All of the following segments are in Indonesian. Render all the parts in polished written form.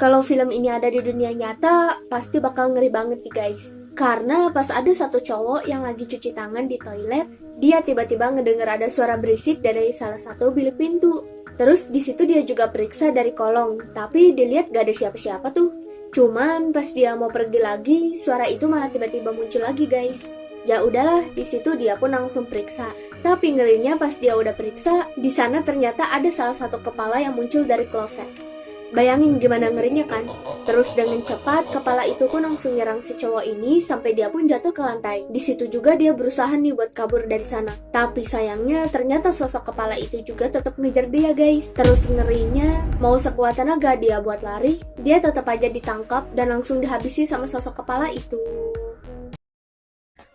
Kalau film ini ada di dunia nyata, pasti bakal ngeri banget nih guys. Karena pas ada satu cowok yang lagi cuci tangan di toilet, dia tiba-tiba ngedenger ada suara berisik dari salah satu bilik pintu. Terus di situ dia juga periksa dari kolong, tapi dilihat gak ada siapa-siapa tuh. Cuman pas dia mau pergi lagi, suara itu malah tiba-tiba muncul lagi guys. Ya udahlah, di situ dia pun langsung periksa. Tapi ngerinya pas dia udah periksa, di sana ternyata ada salah satu kepala yang muncul dari kloset. Bayangin gimana ngerinya kan? Terus dengan cepat, kepala itu pun langsung nyerang si cowok ini sampai dia pun jatuh ke lantai. Di situ juga dia berusaha nih buat kabur dari sana. Tapi sayangnya ternyata sosok kepala itu juga tetap ngejar dia guys. Terus ngerinya, mau sekuat tenaga dia buat lari, dia tetap aja ditangkap dan langsung dihabisi sama sosok kepala itu.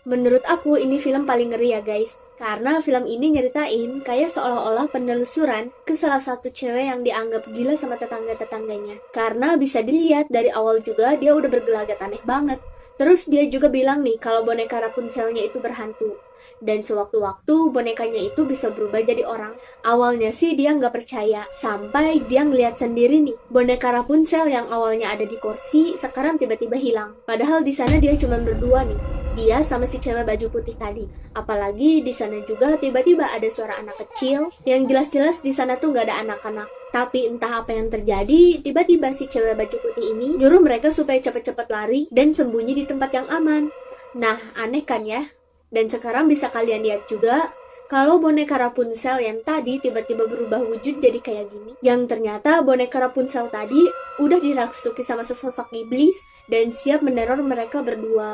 Menurut aku ini film paling ngeri ya guys, karena film ini nyeritain kayak seolah-olah penelusuran ke salah satu cewek yang dianggap gila sama tetangga-tetangganya. Karena bisa dilihat dari awal juga dia udah bergelagat aneh banget. Terus dia juga bilang nih kalau boneka Rapunzelnya itu berhantu. Dan sewaktu-waktu bonekanya itu bisa berubah jadi orang. Awalnya sih dia nggak percaya, sampai dia ngeliat sendiri nih boneka Rapunzel yang awalnya ada di kursi sekarang tiba-tiba hilang. Padahal di sana dia cuma berdua nih, dia sama si cewek baju putih tadi. Apalagi di sana juga tiba-tiba ada suara anak kecil, yang jelas-jelas di sana tuh nggak ada anak-anak. Tapi entah apa yang terjadi, tiba-tiba si cewek baju putih ini nyuruh mereka supaya cepet-cepet lari dan sembunyi di tempat yang aman. Nah, aneh kan ya? Dan sekarang bisa kalian lihat juga, kalau boneka Rapunzel yang tadi tiba-tiba berubah wujud jadi kayak gini. Yang ternyata boneka Rapunzel tadi udah dirasuki sama sesosok iblis dan siap meneror mereka berdua.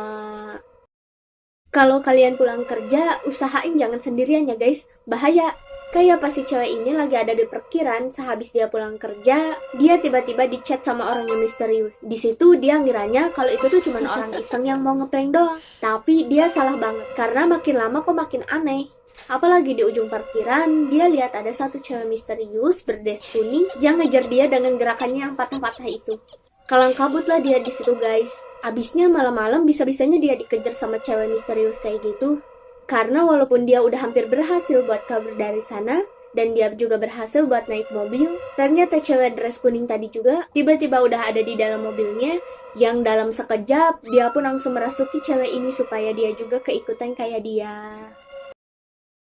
Kalau kalian pulang kerja, usahain jangan sendirian ya guys, bahaya. Kayak pas si cewek ini lagi ada di parkiran, sehabis dia pulang kerja, dia tiba-tiba di-chat sama orang yang misterius. Di situ dia ngiranya kalau itu tuh cuma orang iseng yang mau ngeprank doang. Tapi dia salah banget, karena makin lama kok makin aneh. Apalagi di ujung parkiran, dia lihat ada satu cewek misterius berdes kuning yang ngejar dia dengan gerakannya yang patah-patah itu. Kalang kabutlah dia di situ guys. Abisnya malam-malam bisa-bisanya dia dikejar sama cewek misterius kayak gitu. Karena walaupun dia udah hampir berhasil buat kabur dari sana, dan dia juga berhasil buat naik mobil, ternyata cewek dress kuning tadi juga tiba-tiba udah ada di dalam mobilnya, yang dalam sekejap dia pun langsung merasuki cewek ini supaya dia juga keikutan kayak dia.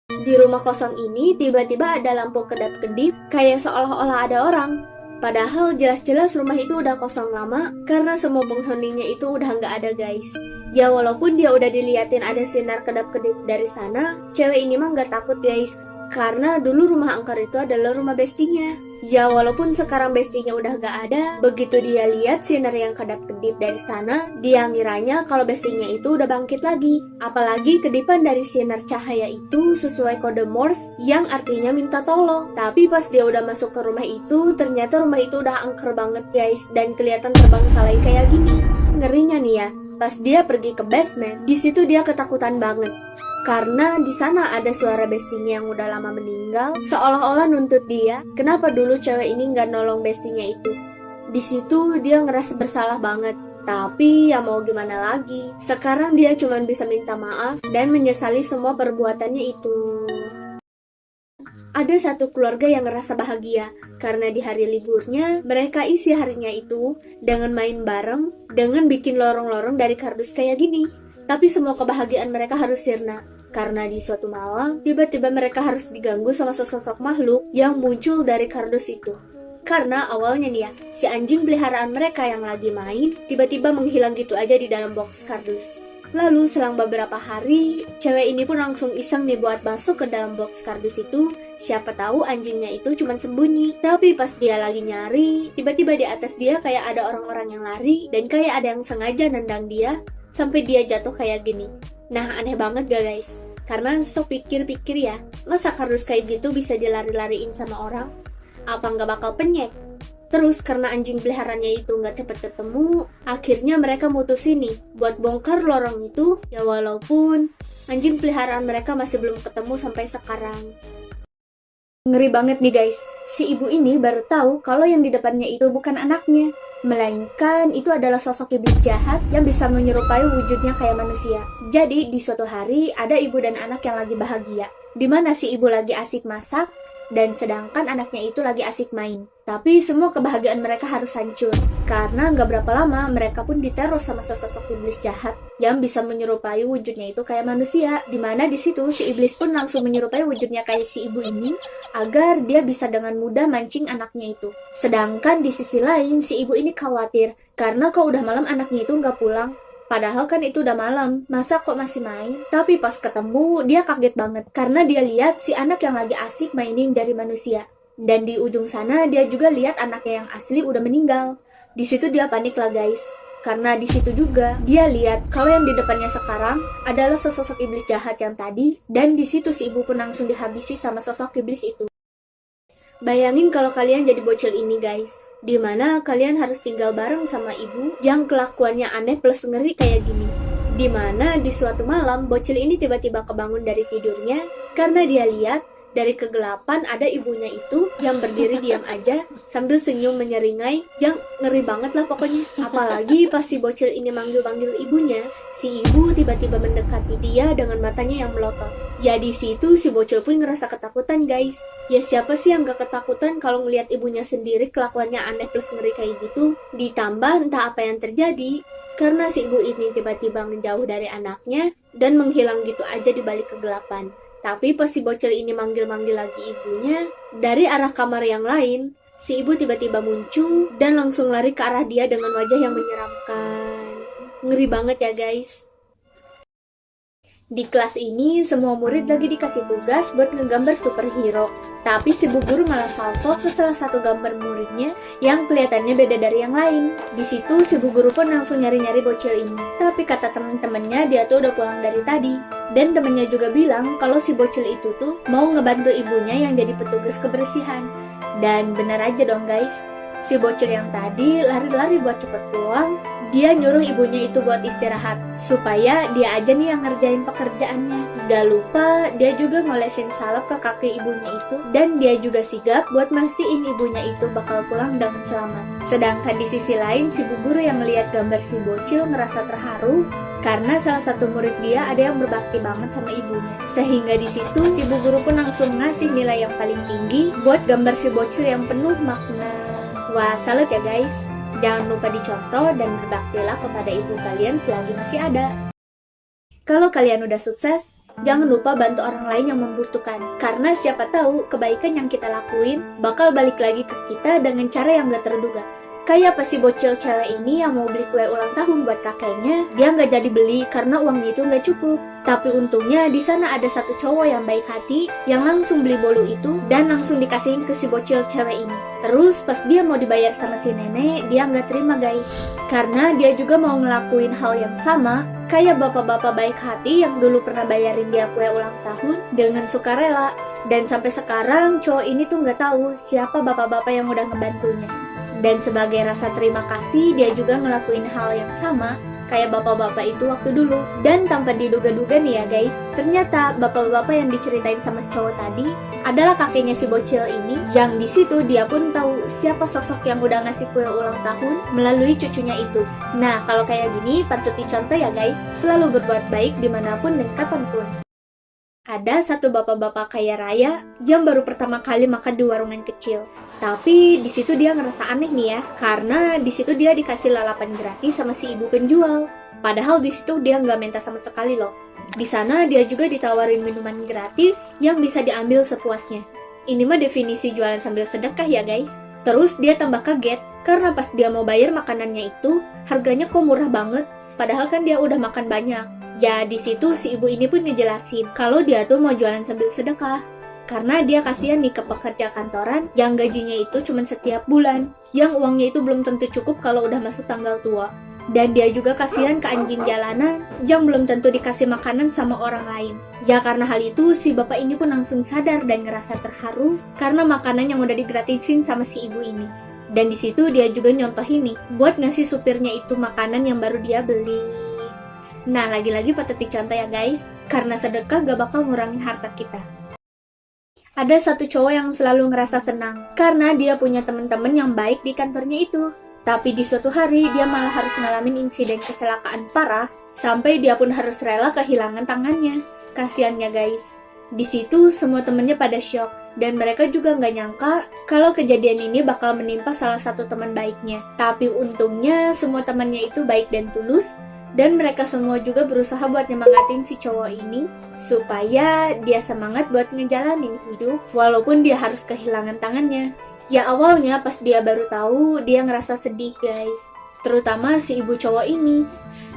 Di rumah kosong ini tiba-tiba ada lampu kedap-kedip kayak seolah-olah ada orang. Padahal jelas-jelas rumah itu udah kosong lama karena semua penghuninya itu udah nggak ada guys. Ya walaupun dia udah diliatin ada sinar kedap-kedip dari sana, cewek ini mah nggak takut guys. Karena dulu rumah angker itu adalah rumah bestinya. Ya walaupun sekarang bestinya udah gak ada, begitu dia lihat sinar yang kedap-kedip dari sana, dia ngiranya kalau bestinya itu udah bangkit lagi. Apalagi kedipan dari sinar cahaya itu sesuai kode Morse yang artinya minta tolong. Tapi pas dia udah masuk ke rumah itu, ternyata rumah itu udah angker banget guys, dan kelihatan terbengkalai kayak gini. Ngerinya nih ya, pas dia pergi ke basement, di situ dia ketakutan banget. Karena di sana ada suara bestinya yang udah lama meninggal, seolah-olah nuntut dia, kenapa dulu cewek ini nggak nolong bestinya itu. Di situ dia ngerasa bersalah banget, tapi ya mau gimana lagi. Sekarang dia cuma bisa minta maaf dan menyesali semua perbuatannya itu. Ada satu keluarga yang ngerasa bahagia karena di hari liburnya mereka isi harinya itu dengan main bareng, dengan bikin lorong-lorong dari kardus kayak gini. Tapi semua kebahagiaan mereka harus sirna, karena di suatu malam, tiba-tiba mereka harus diganggu sama sesosok makhluk yang muncul dari kardus itu. Karena awalnya nih ya, si anjing peliharaan mereka yang lagi main, tiba-tiba menghilang gitu aja di dalam box kardus. Lalu selang beberapa hari, cewek ini pun langsung iseng nih buat masuk ke dalam box kardus itu. Siapa tahu anjingnya itu cuma sembunyi. Tapi pas dia lagi nyari, tiba-tiba di atas dia kayak ada orang-orang yang lari, dan kayak ada yang sengaja nendang dia, sampai dia jatuh kayak gini. Nah aneh banget gak guys? Karena sok pikir-pikir ya, masa kardus kayak gitu bisa dilari-lariin sama orang? Apa nggak bakal penyek? Terus karena anjing peliharaannya itu nggak cepet ketemu, akhirnya mereka mutusin nih buat bongkar lorong itu. Ya walaupun anjing peliharaan mereka masih belum ketemu sampai sekarang. Ngeri banget nih guys, si ibu ini baru tahu kalau yang di depannya itu bukan anaknya, melainkan itu adalah sosok iblis jahat yang bisa menyerupai wujudnya kayak manusia. Jadi di suatu hari ada ibu dan anak yang lagi bahagia, dimana si ibu lagi asik masak, dan sedangkan anaknya itu lagi asik main. Tapi semua kebahagiaan mereka harus hancur, karena nggak berapa lama mereka pun diteror sama sosok iblis jahat yang bisa menyerupai wujudnya itu kayak manusia. Dimana di situ si iblis pun langsung menyerupai wujudnya kayak si ibu ini agar dia bisa dengan mudah mancing anaknya itu. Sedangkan di sisi lain si ibu ini khawatir karena kok udah malam anaknya itu nggak pulang. Padahal kan itu udah malam, masa kok masih main? Tapi pas ketemu, dia kaget banget karena dia lihat si anak yang lagi asik mainin dari manusia. Dan di ujung sana dia juga lihat anaknya yang asli udah meninggal. Di situ dia panik lah guys. Karena di situ juga dia lihat kalau yang di depannya sekarang adalah sesosok iblis jahat yang tadi, dan di situ si ibu pun langsung dihabisi sama sosok iblis itu. Bayangin kalau kalian jadi bocil ini guys, dimana kalian harus tinggal bareng sama ibu yang kelakuannya aneh plus ngeri kayak gini. Dimana di suatu malam bocil ini tiba-tiba kebangun dari tidurnya karena dia lihat dari kegelapan ada ibunya itu yang berdiri diam aja sambil senyum menyeringai, yang ngeri banget lah pokoknya. Apalagi pas si bocil ini manggil-manggil ibunya, si ibu tiba-tiba mendekati dia dengan matanya yang melotot. Ya di situ si bocil pun ngerasa ketakutan guys. Ya siapa sih yang gak ketakutan kalau ngelihat ibunya sendiri kelakuannya aneh plus ngeri kayak gitu. Ditambah entah apa yang terjadi karena si ibu ini tiba-tiba menjauh dari anaknya dan menghilang gitu aja di balik kegelapan. Tapi pas si bocil ini manggil-manggil lagi ibunya, dari arah kamar yang lain, si ibu tiba-tiba muncul dan langsung lari ke arah dia dengan wajah yang menyeramkan. Ngeri banget ya guys. Di kelas ini, semua murid lagi dikasih tugas buat ngegambar superhero. Tapi si bu guru malah salto ke salah satu gambar muridnya yang kelihatannya beda dari yang lain. Di situ si bu guru pun langsung nyari-nyari bocil ini. Tapi kata temen-temennya dia tuh udah pulang dari tadi. Dan temennya juga bilang kalau si bocil itu tuh mau ngebantu ibunya yang jadi petugas kebersihan. Dan benar aja dong guys. Si bocil yang tadi lari-lari buat cepet pulang. Dia nyuruh ibunya itu buat istirahat, supaya dia aja nih yang ngerjain pekerjaannya. Gak lupa, dia juga ngolesin salep ke kaki ibunya itu, dan dia juga sigap buat mastiin ibunya itu bakal pulang dengan selamat. Sedangkan di sisi lain, si bu guru yang melihat gambar si bocil ngerasa terharu, karena salah satu murid dia ada yang berbakti banget sama ibunya. Sehingga di situ, si bu guru pun langsung ngasih nilai yang paling tinggi buat gambar si bocil yang penuh makna. Wah, salut ya guys. Jangan lupa dicontoh dan berbaktilah kepada ibu kalian selagi masih ada. Kalau kalian udah sukses, jangan lupa bantu orang lain yang membutuhkan. Karena siapa tahu kebaikan yang kita lakuin bakal balik lagi ke kita dengan cara yang gak terduga. Kayak pas si bocil cewek ini yang mau beli kue ulang tahun buat kakeknya, dia nggak jadi beli karena uangnya itu nggak cukup. Tapi untungnya di sana ada satu cowok yang baik hati yang langsung beli bolu itu dan langsung dikasihin ke si bocil cewek ini. Terus pas dia mau dibayar sama si nenek, dia nggak terima guys, karena dia juga mau ngelakuin hal yang sama kayak bapak-bapak baik hati yang dulu pernah bayarin dia kue ulang tahun dengan sukarela. Dan sampai sekarang cowok ini tuh nggak tahu siapa bapak-bapak yang udah ngebantunya. Dan sebagai rasa terima kasih, dia juga ngelakuin hal yang sama kayak bapak-bapak itu waktu dulu. Dan tanpa diduga-duga nih ya guys, ternyata bapak-bapak yang diceritain sama si cowok tadi adalah kakeknya si bocil ini, yang di situ dia pun tahu siapa sosok yang udah ngasih kue ulang tahun melalui cucunya itu. Nah, kalau kayak gini patut dicontoh ya guys, selalu berbuat baik dimanapun dan kapanpun. Ada satu bapak-bapak kaya raya yang baru pertama kali makan di warungan kecil. Tapi di situ dia ngerasa aneh nih ya, karena di situ dia dikasih lalapan gratis sama si ibu penjual. Padahal di situ dia nggak minta sama sekali loh. Di sana dia juga ditawarin minuman gratis yang bisa diambil sepuasnya. Ini mah definisi jualan sambil sedekah ya guys. Terus dia tambah kaget karena pas dia mau bayar makanannya itu harganya kok murah banget. Padahal kan dia udah makan banyak. Ya di situ si ibu ini pun ngejelasin kalau dia tuh mau jualan sambil sedekah. Karena dia kasihan nih ke pekerja kantoran yang gajinya itu cuma setiap bulan, yang uangnya itu belum tentu cukup kalau udah masuk tanggal tua. Dan dia juga kasihan ke anjing jalanan yang belum tentu dikasih makanan sama orang lain. Ya karena hal itu si bapak ini pun langsung sadar dan ngerasa terharu karena makanan yang udah digratisin sama si ibu ini. Dan di situ dia juga nyontohin nih buat ngasih supirnya itu makanan yang baru dia beli. Nah lagi-lagi patut dicontoh ya guys, karena sedekah gak bakal ngurangin harta kita. Ada satu cowok yang selalu ngerasa senang karena dia punya teman-teman yang baik di kantornya itu. Tapi di suatu hari dia malah harus ngalamin insiden kecelakaan parah sampai dia pun harus rela kehilangan tangannya. Kasiannya guys. Di situ semua temennya pada syok Dan mereka juga nggak nyangka kalau kejadian ini bakal menimpa salah satu teman baiknya. Tapi untungnya semua temannya itu baik dan tulus. Dan mereka semua juga berusaha buat nyemangatin si cowok ini supaya dia semangat buat ngejalanin hidup walaupun dia harus kehilangan tangannya. Ya awalnya pas dia baru tahu dia ngerasa sedih guys, terutama si ibu cowok ini.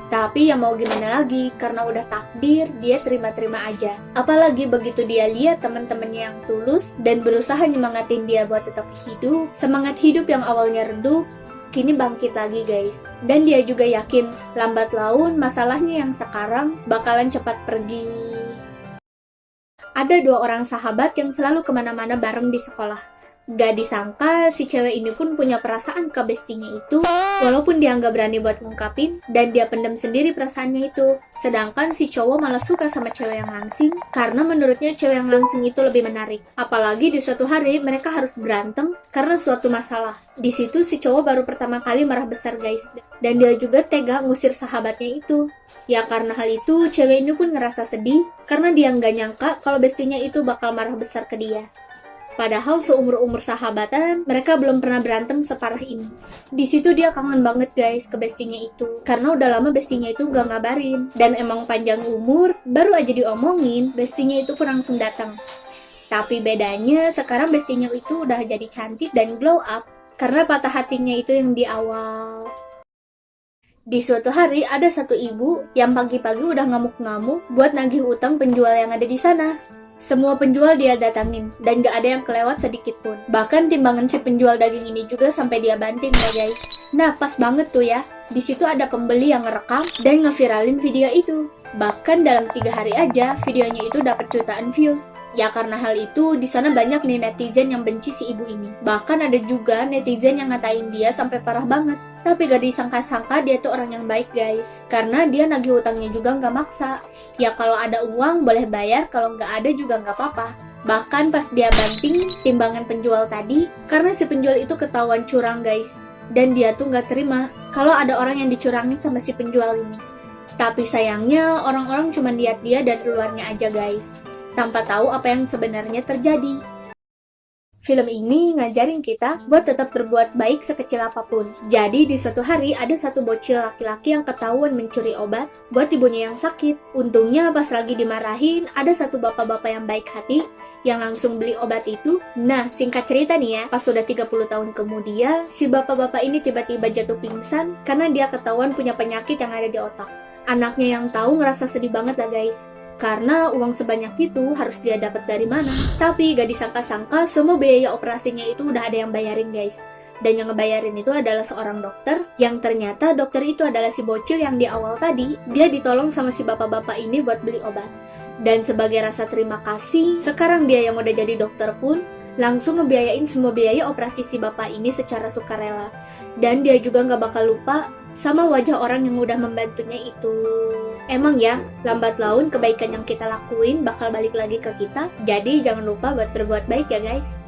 Tapi ya mau gimana lagi, karena udah takdir, dia terima-terima aja. Apalagi begitu dia lihat teman-temannya yang tulus dan berusaha nyemangatin dia buat tetap hidup. Semangat hidup yang awalnya redup, kini bangkit lagi guys. Dan dia juga yakin, lambat laun masalahnya yang sekarang bakalan cepat pergi. Ada 2 orang sahabat yang selalu kemana-mana bareng di sekolah. Gak disangka si cewek ini pun punya perasaan ke bestinya itu, walaupun dia nggak berani buat ngungkapin dan dia pendam sendiri perasaannya itu. Sedangkan si cowok malah suka sama cewek yang langsing karena menurutnya cewek yang langsing itu lebih menarik. Apalagi di suatu hari mereka harus berantem karena suatu masalah. Di situ si cowok baru pertama kali marah besar guys, dan dia juga tega ngusir sahabatnya itu. Ya karena hal itu cewek ini pun ngerasa sedih karena dia nggak nyangka kalau bestinya itu bakal marah besar ke dia. Padahal seumur-umur sahabatan, mereka belum pernah berantem separah ini. Di situ dia kangen banget guys ke bestinya itu, karena udah lama bestinya itu gak ngabarin. Dan emang panjang umur, baru aja diomongin, bestinya itu pun langsung datang. Tapi bedanya sekarang bestinya itu udah jadi cantik dan glow up, karena patah hatinya itu yang di awal. Di suatu hari ada satu ibu yang pagi-pagi udah ngamuk-ngamuk buat nagih utang penjual yang ada di sana. Semua penjual dia datangin, dan gak ada yang kelewat sedikit pun. Bahkan timbangan si penjual daging ini juga sampai dia banting ya guys. Nah pas banget tuh ya, di situ ada pembeli yang ngerekam dan ngeviralin video itu. Bahkan dalam 3 hari aja videonya itu dapat jutaan views. Ya karena hal itu di sana banyak nih netizen yang benci si ibu ini. Bahkan ada juga netizen yang ngatain dia sampai parah banget. Tapi gak disangka-sangka dia tuh orang yang baik guys, karena dia nagih hutangnya juga nggak maksa. Ya kalau ada uang boleh bayar, kalau nggak ada juga nggak apa-apa. Bahkan pas dia banting timbangan penjual tadi, karena si penjual itu ketahuan curang guys, dan dia tuh nggak terima kalau ada orang yang dicurangin sama si penjual ini. Tapi sayangnya orang-orang cuma lihat dia dari luarnya aja guys, tanpa tahu apa yang sebenarnya terjadi. Film ini ngajarin kita buat tetap berbuat baik sekecil apapun. Jadi di suatu hari ada satu bocil laki-laki yang ketahuan mencuri obat buat ibunya yang sakit. Untungnya pas lagi dimarahin, ada satu bapak-bapak yang baik hati yang langsung beli obat itu. Nah, singkat cerita nih ya, pas sudah 30 tahun kemudian, si bapak-bapak ini tiba-tiba jatuh pingsan karena dia ketahuan punya penyakit yang ada di otak. Anaknya yang tahu ngerasa sedih banget lah guys, karena uang sebanyak itu harus dia dapat dari mana. Tapi gak disangka-sangka semua biaya operasinya itu udah ada yang bayarin guys. Dan yang ngebayarin itu adalah seorang dokter, yang ternyata dokter itu adalah si bocil yang di awal tadi dia ditolong sama si bapak-bapak ini buat beli obat. Dan sebagai rasa terima kasih, sekarang dia yang udah jadi dokter pun langsung ngebiayain semua biaya operasi si bapak ini secara sukarela. Dan dia juga gak bakal lupa sama wajah orang yang udah membantunya itu. Emang ya, lambat laun kebaikan yang kita lakuin bakal balik lagi ke kita. Jadi jangan lupa buat berbuat baik ya guys.